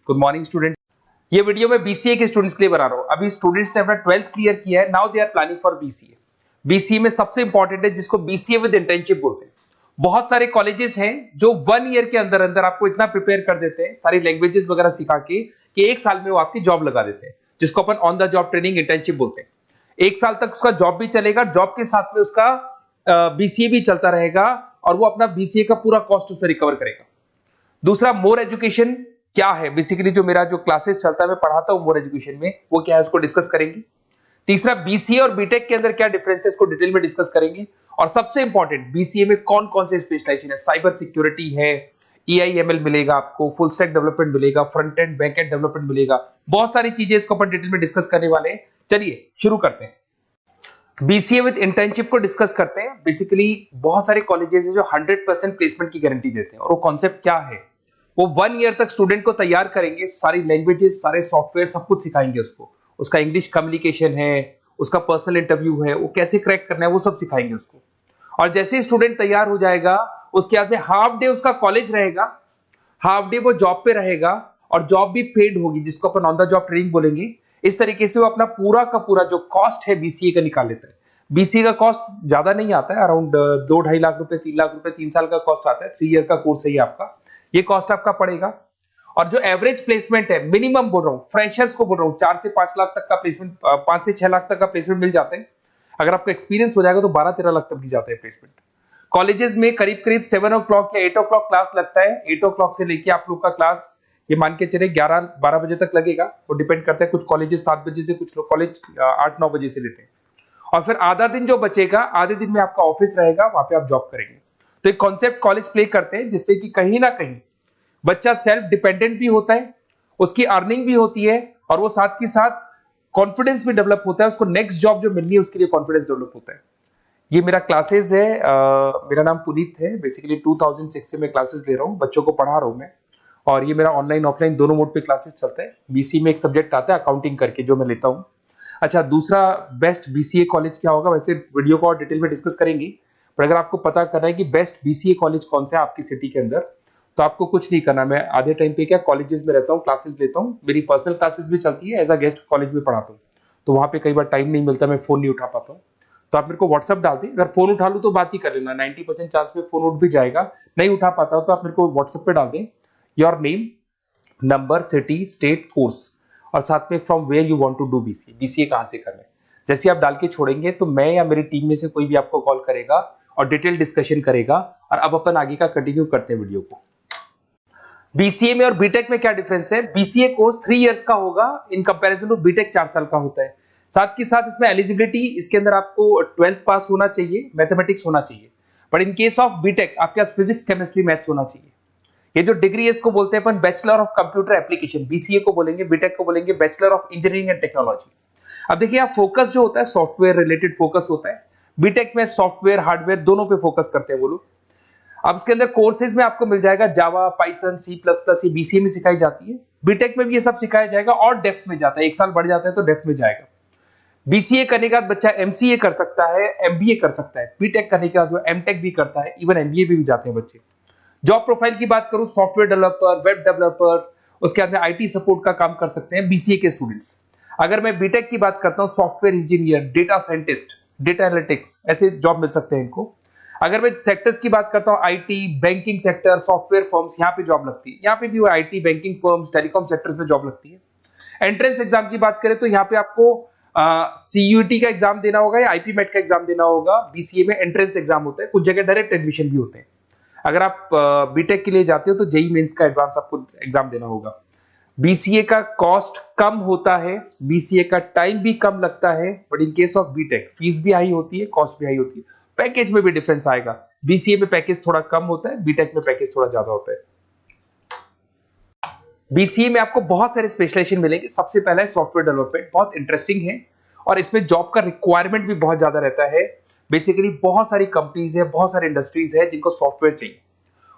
Good morning student. ये video मैं BCA के स्टूडेंट्स के लिए बना रहा हूँ। अभी स्टूडेंट्स ने अपना 12th क्लियर किया है, now they are planning for BCA. BCA में सबसे इंपॉर्टेंट है जिसको बीसीए विद इंटर्नशिप बोलते हैं। बहुत सारे कॉलेजेस हैं जो 1 ईयर के अंदर अंदर आपको इतना प्रिपेयर कर देते हैं, सारी लैंग्वेजेस वगैरह सिखा के, कि 1 साल में वो आपकी जॉब लगा देते हैं, जिसको अपन on the job training internship बोलते हैं। 1 साल तक उसका जॉब भी चलेगा, जॉब के साथ में उसका बीसीए भी चलता रहेगा और वो अपना बीसीए का पूरा कॉस्ट उसमें रिकवर करेगा। दूसरा, मोर एजुकेशन क्या है, बेसिकली जो मेरा जो क्लासेस चलता है मैं पढ़ाता हूं मोर एजुकेशन में, वो क्या है उसको डिस्कस करेंगे। तीसरा, बीसीए और बीटेक के अंदर क्या डिफरेंसेस को डिटेल में डिस्कस करेंगे। और सबसे इंपॉर्टेंट, बीसीए में कौन कौन से स्पेशलाइजेशन है, साइबर सिक्योरिटी है, एआईएमएल मिलेगा आपको, फुल स्टैक डेवलपमेंट मिलेगा, front end back and development मिलेगा, बहुत सारी चीजें इसको अपन डिटेल में डिस्कस करने वाले हैं। चलिए शुरू करते हैं। बीसीए विद इंटर्नशिप को डिस्कस करते हैं। बेसिकली बहुत सारे कॉलेजेस हैं जो 100% प्लेसमेंट की गारंटी देते हैं, और वो कॉन्सेप्ट क्या है, वो 1 ईयर तक स्टूडेंट को तैयार करेंगे, सारी लैंग्वेजेस, सारे सॉफ्टवेयर, सब कुछ सिखाएंगे उसको। उसका इंग्लिश कम्युनिकेशन है, उसका पर्सनल इंटरव्यू है, वो कैसे क्रैक करना है, वो सब सिखाएंगे उसको। और जैसे ही स्टूडेंट तैयार हो जाएगा, उसके बाद में हाफ डे उसका कॉलेज रहेगा, हाफ डे वो जॉब पे रहेगा, और जॉब भी पेड होगी, जिसको अपन ऑन द जॉब ट्रेनिंग बोलेंगे। इस तरीके से वो अपना पूरा का पूरा जो कॉस्ट है बीसीए का निकाल लेता है। बीसीए का कॉस्ट ज्यादा नहीं आता है, अराउंड 2-2.5 लाख रुपए, 3 लाख रुपए 3 साल का कॉस्ट आता है। 3 ईयर का कोर्स है ये आपका, ये कॉस्ट आपका पड़ेगा। और जो एवरेज प्लेसमेंट है, मिनिमम बोल रहा हूँ, फ्रेशर्स को बोल रहा हूँ, 4 से 5 लाख तक का प्लेसमेंट, 5 से 6 लाख तक का प्लेसमेंट मिल जाता है। अगर आपका एक्सपीरियंस हो जाएगा तो 12-13 लाख तक भी जाता है प्लेसमेंट। कॉलेजेस में करीब करीब 7 o'clock या 8 o'clock क्लास लगता है। 8 o'clock से लेके आप लोग का क्लास, ये मान के चले 11-12 बजे तक लगेगा। वो डिपेंड करता है, कुछ कॉलेजेस 7 बजे से, कुछ कॉलेज 8-9 बजे से लेते हैं। और फिर आधा दिन जो बचेगा, आधे दिन में आपका ऑफिस रहेगा, वहां पे आप जॉब करेंगे। तो एक कॉन्सेप्ट कॉलेज प्ले करते हैं, जिससे कि कहीं ना कहीं बच्चा सेल्फ डिपेंडेंट भी होता है, उसकी अर्निंग भी होती है, और वो साथ के साथ कॉन्फिडेंस भी डेवलप होता है। उसको नेक्स्ट जॉब जो मिलनी है उसके लिए कॉन्फिडेंस डेवलप होता है। ये मेरा क्लासेस है, मेरा नाम पुनीत है। बेसिकली 2006 से मैं क्लासेस ले रहा हूँ, बच्चों को पढ़ा रहा हूँ मैं। और ये मेरा ऑनलाइन ऑफलाइन दोनों मोड पे क्लासेस चलता है। बीसीए में एक सब्जेक्ट आता है अकाउंटिंग करके, जो मैं लेता हूँ। अच्छा, दूसरा, बेस्ट बीसीए कॉलेज क्या होगा, वैसे वीडियो को और डिटेल में डिस्कस करेंगे। पर अगर आपको पता करना है कि बेस्ट बीसीए कॉलेज कौन सा है आपकी सिटी के अंदर, तो आपको कुछ नहीं करना। मैं आधे टाइम पे क्या कॉलेजेस में रहता हूँ, क्लासेस लेता हूँ, मेरी पर्सनल क्लासेस भी चलती है, एज अ गेस्ट कॉलेज में पढ़ाता हूँ। तो वहां पे कई बार टाइम नहीं मिलता, मैं फोन नहीं उठा पाता हूँ। तो आप मेरे को व्हाट्सअप डाल दें, अगर फोन उठा लूँ तो बात ही कर लेना, 90% चांस में फोन उठ भी जाएगा। नहीं उठा पाता हो तो आप मेरे को व्हाट्सएप पे डाल दें, your name, number, city, state, course, और साथ में from where you want to do BCA, BCA कहां से करना है। जैसे आप डाल के छोड़ेंगे तो मैं या मेरी टीम में से कोई भी आपको कॉल करेगा और डिटेल डिस्कशन करेगा। और अब अपन आगे का कंटिन्यू करते हैं वीडियो को। बीसीए में और बीटेक में क्या डिफरेंस है। बीसीए कोर्स 3 इयर्स का होगा, इन कंपैरिजन टू बीटेक 4 साल का होता है। साथ के साथ इसमें एलिजिबिलिटी, इसके अंदर आपको 12th पास होना चाहिए, मैथमेटिक्स होना चाहिए। But in case of B Tech आपके पास फिजिक्स, केमिस्ट्री, मैथ्स होना चाहिए। ये जो डिग्री है इसको बोलते हैं अपन bachelor of computer application. BCA को बोलेंगे, बीटेक को बोलेंगे bachelor of engineering and technology. अब देखिए, यहाँ फोकस जो होता है सॉफ्टवेयर रिलेटेड फोकस होता है। बीटेक में सॉफ्टवेयर, हार्डवेयर दोनों पे फोकस करते हैं वो लोग। अब इसके अंदर कोर्सेज में आपको मिल जाएगा जावा, पाइथन, C++, ये बीसीए में सिखाई जाती है। बीटेक में भी ये सब सिखाया जाएगा, और डेप्थ में जाता है, 1 साल बढ़ जाता है तो डेप्थ में जाएगा। बीसीए करने के बाद बच्चा एमसीए कर सकता है, एमबीए कर सकता है। बीटेक करने के बाद वो एमटेक भी करता है, इवन एमबीए भी जाते हैं बच्चे। जॉब प्रोफाइल की बात करूं, सॉफ्टवेयर डेवलपर, वेब डेवलपर, उसके बाद में आईटी सपोर्ट का काम कर सकते हैं बीसीए के स्टूडेंट्स। अगर मैं बीटेक की बात करता हूं, software engineer, data scientist, data analytics, ऐसे जॉब मिल सकते हैं इनको। अगर मैं सेक्टर्स की बात करता हूं, IT, banking sector, software firms, यहाँ पे जॉब लगती है। यहाँ पे भी IT, banking firms, telecom sectors में जॉब लगती है। एंट्रेंस एग्जाम की बात करें तो यहाँ पे आपको सीयूईटी का एग्जाम देना होगा या आईपी मेट का एग्जाम देना होगा। बीसीए में एंट्रेंस एग्जाम होता है, कुछ जगह डायरेक्ट एडमिशन भी होते हैं। अगर आप बीटेक के लिए जाते हो तो जेई मेंस का एडवांस आपको एग्जाम देना होगा। बीसीए का कॉस्ट कम होता है, बीसीए का टाइम भी कम लगता है। But in case of BTech fees भी हाई होती है, कॉस्ट भी हाई होती है, पैकेज में भी डिफरेंस आएगा। बीसीए में पैकेज थोड़ा कम होता है, बीटेक में पैकेज थोड़ा ज्यादा होता है। बीसीए में आपको बहुत सारे स्पेशलाइजेशन मिलेंगे। सबसे पहला है सॉफ्टवेयर डेवलपमेंट, बहुत इंटरेस्टिंग है, और इसमें जॉब का रिक्वायरमेंट भी बहुत ज्यादा रहता है। बेसिकली बहुत सारी कंपनीज है, बहुत सारी इंडस्ट्रीज है जिनको सॉफ्टवेयर चाहिए।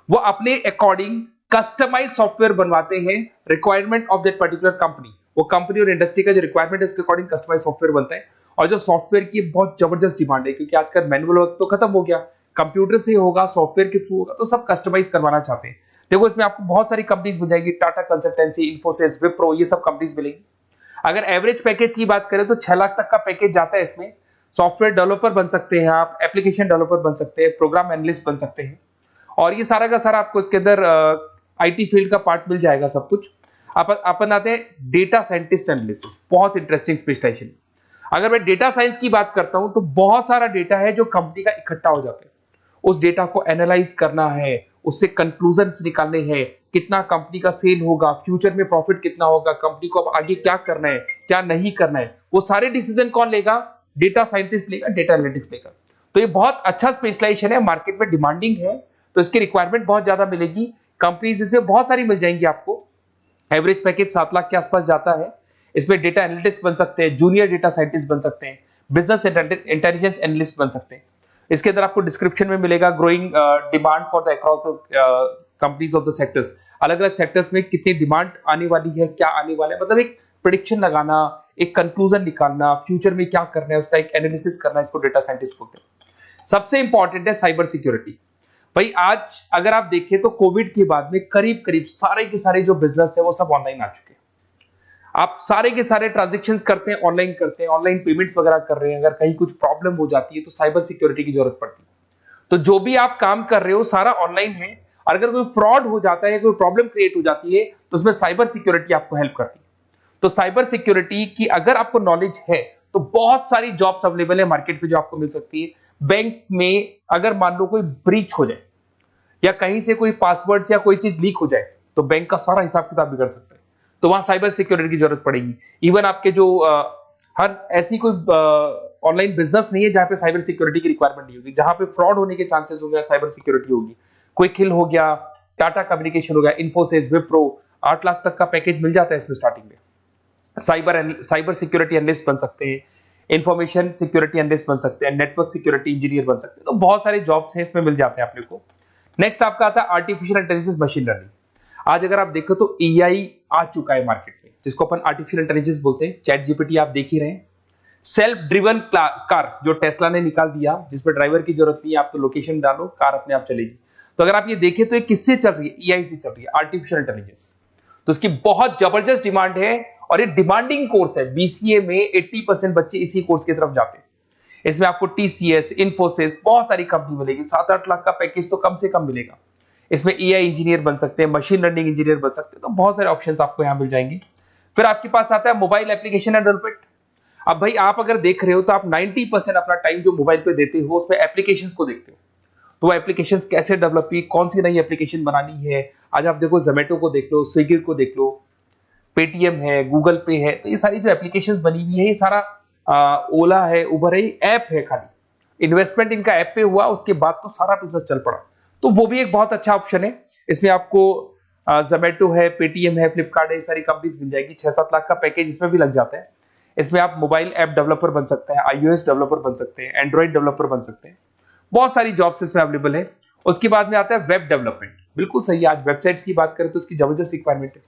वो अपने अकॉर्डिंग कस्टमाइज सॉफ्टवेयर बनवाते हैं, requirement of that particular company. वो कंपनी और इंडस्ट्री का जो रिक्वायरमेंट है उसके अकॉर्डिंग कस्टमाइज सॉफ्टवेयर बनता है। और जो सॉफ्टवेयर की बहुत जबरदस्त डिमांड है, क्योंकि आजकल मैनुअल वर्क तो खत्म हो गया, कंप्यूटर से होगा, सॉफ्टवेयर के थ्रू होगा, तो सब कस्टमाइज करवाना चाहते हैं। देखो इसमें आपको बहुत सारी कंपनीज मिल जाएगी, टाटा कंसल्टेंसी, इन्फोसिस, विप्रो, ये सब कंपनीज मिलेगी। अगर एवरेज पैकेज की बात करें तो 6 लाख तक का पैकेज जाता है इसमें। सॉफ्टवेयर डेवलपर बन सकते हैं आप, एप्लीकेशन डेवलपर बन सकते हैं, प्रोग्राम एनालिस्ट बन सकते हैं, और ये सारा का सारा आपको इसके अंदर आईटी फील्ड का पार्ट मिल जाएगा सब कुछ। अपन आते हैं डेटा साइंटिस्ट एनालिसिस, बहुत इंटरेस्टिंग स्पेशलाइजेशन। अगर मैं डेटा साइंस की बात करता हूं तो बहुत सारा डेटा है जो कंपनी का इकट्ठा हो जाता है, उस डेटा को एनालाइज करना है, उससे कंक्लूजन्स निकालने हैं, कितना कंपनी का सेल होगा, फ्यूचर में प्रॉफिट कितना होगा, कंपनी को अब आगे क्या करना है, क्या नहीं करना है, वो सारे डिसीजन कौन लेगा? डेटा साइंटिस्ट लेगा, डेटा एनालिटिक्स लेगा। तो ये बहुत अच्छा स्पेशलाइजेशन है, मार्केट में डिमांडिंग है, तो इसकी रिक्वायरमेंट बहुत ज्यादा मिलेगी। कंपनीज इसमें बहुत सारी मिल जाएंगी आपको। एवरेज पैकेज 7 लाख के आसपास जाता है। इसमें डेटा एनालिटिस्ट बन सकते हैं, जूनियर डेटा साइंटिस्ट बन सकते हैं, बिजनेस इंटेलिजेंस एनालिस्ट बन सकते हैं। इसके अंदर आपको डिस्क्रिप्शन में मिलेगा growing demand for the across the companies of the sectors. अलग अलग सेक्टर्स में कितनी डिमांड आने वाली है, क्या आने वाला है, मतलब एक प्रेडिक्शन लगाना, एक कंक्लूजन निकालना, फ्यूचर में क्या करना है उसका एक एनालिसिस करना, इसको डेटा साइंटिस्ट बोलते हैं। सबसे इंपॉर्टेंट है साइबर सिक्योरिटी। भाई आज अगर आप देखें तो कोविड के बाद में करीब करीब सारे के सारे जो बिजनेस है वो सब ऑनलाइन आ चुके हैं। आप सारे के सारे ट्रांजैक्शंस करते हैं, ऑनलाइन करते हैं, ऑनलाइन पेमेंट्स वगैरह कर रहे हैं। अगर कहीं कुछ प्रॉब्लम हो जाती है तो साइबर सिक्योरिटी की जरूरत पड़ती है। तो जो भी आप काम कर रहे हो सारा ऑनलाइन है, और अगर कोई फ्रॉड हो जाता है, कोई प्रॉब्लम क्रिएट हो जाती है, तो उसमें साइबर सिक्योरिटी आपको हेल्प करती है। तो साइबर सिक्योरिटी की अगर आपको नॉलेज है तो बहुत सारी जॉब्स अवेलेबल है मार्केट में जो आपको मिल सकती है। बैंक में अगर मान लो कोई ब्रीच हो जाए या कहीं से कोई पासवर्ड्स या कोई चीज लीक हो जाए तो बैंक का सारा हिसाब किताब बिगड़ सकता है, तो वहां साइबर सिक्योरिटी की जरूरत पड़ेगी। इवन आपके जो हर ऐसी कोई ऑनलाइन बिजनेस नहीं है जहां पे साइबर सिक्योरिटी की रिक्वायरमेंट नहीं होगी, जहां पे फ्रॉड होने के चांसेस होंगे, साइबर सिक्योरिटी होगी। क्विक हिल हो गया, टाटा कम्युनिकेशन हो गया, इन्फोसिस, विप्रो, 8 लाख तक का पैकेज मिल जाता है इसमें स्टार्टिंग में। साइबर सिक्योरिटी एनालिस्ट बन सकते हैं, इंफॉर्मेशन सिक्योरिटी एनालिस्ट बन सकते हैं, नेटवर्क सिक्योरिटी इंजीनियर बन सकते हैं। तो बहुत सारे जॉब्स हैं इसमें मिल जाते हैं अपने को। नेक्स्ट आपका आता है आर्टिफिशियल इंटेलिजेंस, मशीन लर्निंग। आज अगर आप देखो तो एआई आ चुका है मार्केट में, जिसको अपन आर्टिफिशियल इंटेलिजेंस बोलते हैं। चैट जीपीटी आप देख ही रहे हैं। सेल्फ ड्रिवन कार जो टेस्ला ने निकाल दिया, जिसमें ड्राइवर की जरूरत नहीं है, आप तो लोकेशन डालो, कार अपने आप चलेगी। तो अगर आप ये देखें तो ये किससे चल रही है? एआई से चल रही है, आर्टिफिशियल इंटेलिजेंस। तो इसकी बहुत जबरदस्त डिमांड है, और ये डिमांडिंग कोर्स है। बीसीए में 80% बच्चे इसी कोर्स की तरफ जाते हैं। इसमें आपको टीसीएस, इन्फोसिस, बहुत सारी कंपनी मिलेगी। 7-8 लाख का पैकेज तो कम से कम मिलेगा। इसमें एआई इंजीनियर बन सकते हैं, मशीन लर्निंग इंजीनियर बन सकते हैं, तो बहुत सारे ऑप्शंस आपको यहां मिल जाएंगे। फिर आपके पास आता है मोबाइल एप्लीकेशन डेवलपमेंट। अब भाई आप अगर देख रहे हो तो आप 90% अपना टाइम जो मोबाइल पे देते हो उसमें एप्लीकेशंस को देखते हो। तो वो एप्लीकेशंस कैसे डेवलप की, कौन सी नई एप्लीकेशन बनानी है। आज आप देखो जोमेटो को देख लो, स्विगी को देख लो, पेटीएम है, गूगल पे है, तो ये सारी जो एप्लीकेशंस बनी हुई है, ये सारा ओला है, उबर है, ऐप है। खाली इन्वेस्टमेंट इनका ऐप पे हुआ, उसके बाद तो सारा बिजनेस चल पड़ा। तो वो भी एक बहुत अच्छा ऑप्शन है। इसमें आपको जोमेटो है, पेटीएम है, फ्लिपकार्ट है, ये सारी कंपनीज मिल जाएगी। 6-7 लाख का पैकेज इसमें भी लग जाता है। इसमें आप मोबाइल ऐप डेवलपर बन सकते हैं, आईओएस डेवलपर बन सकते हैं, एंड्रॉइड डेवलपर बन सकते हैं। बहुत सारी जॉब्स इसमें अवेलेबल है। उसके बाद में आता है वेब डेवलपमेंट। बिल्कुल सही है, आज वेबसाइट्स की बात करें तो उसकी जबरदस्त रिक्वायरमेंट है।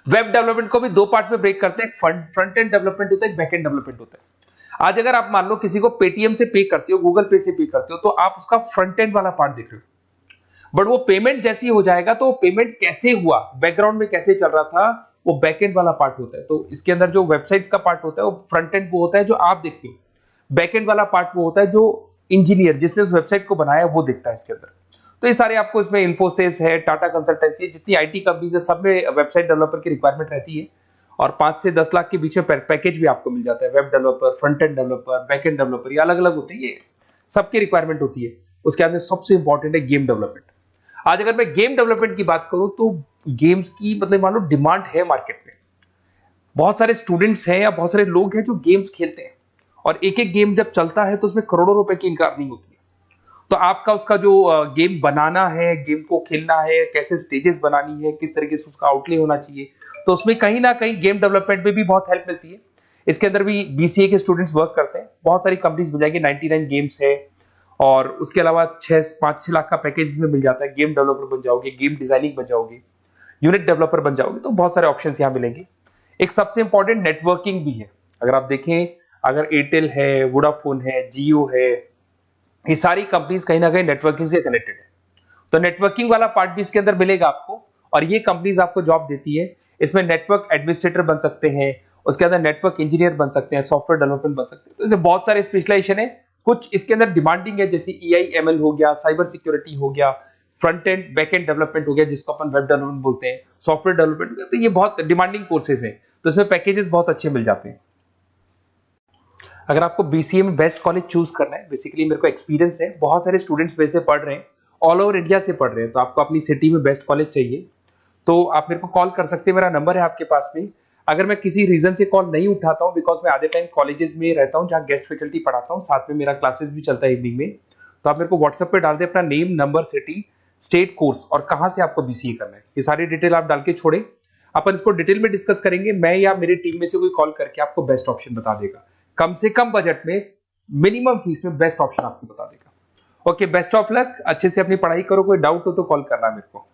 वेब डेवलपमेंट को भी 2 पार्ट में ब्रेक करते हैं, फ्रंट एंड डेवलपमेंट होता है, बैक एंड डेवलपमेंट होता है। आज अगर आप मान लो किसी को पेटीएम से पे करते हो, गूगल पे से पे करते हो, तो आप उसका फ्रंट एंड वाला पार्ट देख रहे हो। बट वो पेमेंट जैसी हो जाएगा तो पेमेंट कैसे हुआ, बैकग्राउंड में कैसे चल रहा था, वो बैकएंड वाला पार्ट होता है। तो इसके अंदर जो वेबसाइट्स का पार्ट होता है वो फ्रंट एंड वो होता है जो आप देखते हो, बैकएंड वाला पार्ट वो होता है जो इंजीनियर जिसने उस वेबसाइट को बनाया वो देखता है इसके अंदर। तो ये सारे आपको इसमें इन्फोसिस है, टाटा कंसल्टेंसी, जितनी आईटी कंपनीज है, सब में वेबसाइट डेवलपर की रिक्वायरमेंट रहती है। और 5 से 10 लाख के बीच में पैकेज भी आपको मिल जाता है। Web developer, front end developer, back end developer, ये अलग अलग होते हैं, ये सबकी रिक्वायरमेंट होती है। उसके अंदर सबसे इंपॉर्टेंट है गेम डेवलपमेंट। आज अगर मैं गेम डेवलपमेंट की बात करूं तो गेम्स की मतलब मान लो डिमांड है मार्केट में। बहुत सारे स्टूडेंट्स हैं या बहुत सारे लोग हैं जो गेम्स खेलते हैं, और एक एक गेम जब चलता है तो उसमें करोड़ों रुपए की इनकम अर्निंग होती है। तो आपका उसका जो गेम बनाना है, गेम को खेलना है, कैसे स्टेजेस बनानी है, किस तरीके से उसका आउटले होना चाहिए, तो उसमें कहीं ना कहीं गेम डेवलपमेंट में भी बहुत हेल्प मिलती है। इसके अंदर भी बीसीए के स्टूडेंट्स वर्क करते हैं। बहुत सारी कंपनीज मिल जाएंगी, 99 गेम्स है, और उसके अलावा 5-6 लाख का पैकेज में मिल जाता है। गेम डेवलपर बन जाओगे, गेम डिजाइनिंग बन जाओगे, यूनिट डेवलपर बन जाओगे, तो बहुत सारे ऑप्शन यहाँ मिलेंगे। एक सबसे इंपॉर्टेंट नेटवर्किंग भी है। अगर आप देखें, अगर एयरटेल है, वोडाफोन है, जियो है, ये सारी कंपनीज कहीं ना कहीं नेटवर्किंग से कनेक्टेड है। तो नेटवर्किंग वाला पार्ट भी इसके अंदर मिलेगा आपको, और ये कंपनीज आपको जॉब देती है। इसमें नेटवर्क एडमिनिस्ट्रेटर बन सकते हैं, उसके अंदर नेटवर्क इंजीनियर बन सकते हैं, सॉफ्टवेयर डेवलपमेंट बन सकते हैं। तो इसे बहुत सारे स्पेशलाइजेशन है। कुछ इसके अंदर डिमांडिंग है, जैसे EI/ML हो गया, साइबर सिक्योरिटी हो गया, front end back and development हो गया जिसको अपन वेब डेवलपमेंट बोलते हैं, सॉफ्टवेयर डेवलपमेंट। तो ये बहुत डिमांडिंग कोर्सेज हैं, तो इसमें पैकेजेस बहुत अच्छे मिल जाते हैं। अगर आपको BCA में बेस्ट कॉलेज चूज करना है, बेसिकली मेरे को एक्सपीरियंस है, बहुत सारे स्टूडेंट्स वैसे पढ़ रहे हैं, ऑल ओवर इंडिया से पढ़ रहे हैं, तो आपको अपनी सिटी में बेस्ट कॉलेज चाहिए तो आप मेरे को कॉल कर सकते हैं, मेरा नंबर है आपके पास में। अगर मैं किसी रीजन से कॉल नहीं उठाता हूं, बिकॉज मैं आधे टाइम कॉलेजेस में रहता हूं जहां गेस्ट फैकल्टी पढ़ाता हूं, साथ में मेरा क्लासेस भी चलता है इवनिंग में, तो आप मेरे को व्हाट्सएप पे डाल दे अपना name, number, city, state, course और कहां से आपको BCA करना है, ये सारी डिटेल आप डाल के छोड़े। अपन इसको डिटेल में डिस्कस करेंगे, मैं या मेरी टीम में से कोई कॉल करके आपको बेस्ट ऑप्शन बता देगा, कम से कम बजट में, मिनिमम फीस में बेस्ट ऑप्शन आपको बता देगा। ओके, बेस्ट ऑफ लक, अच्छे से अपनी पढ़ाई करो, कोई डाउट हो तो कॉल करना मेरे को।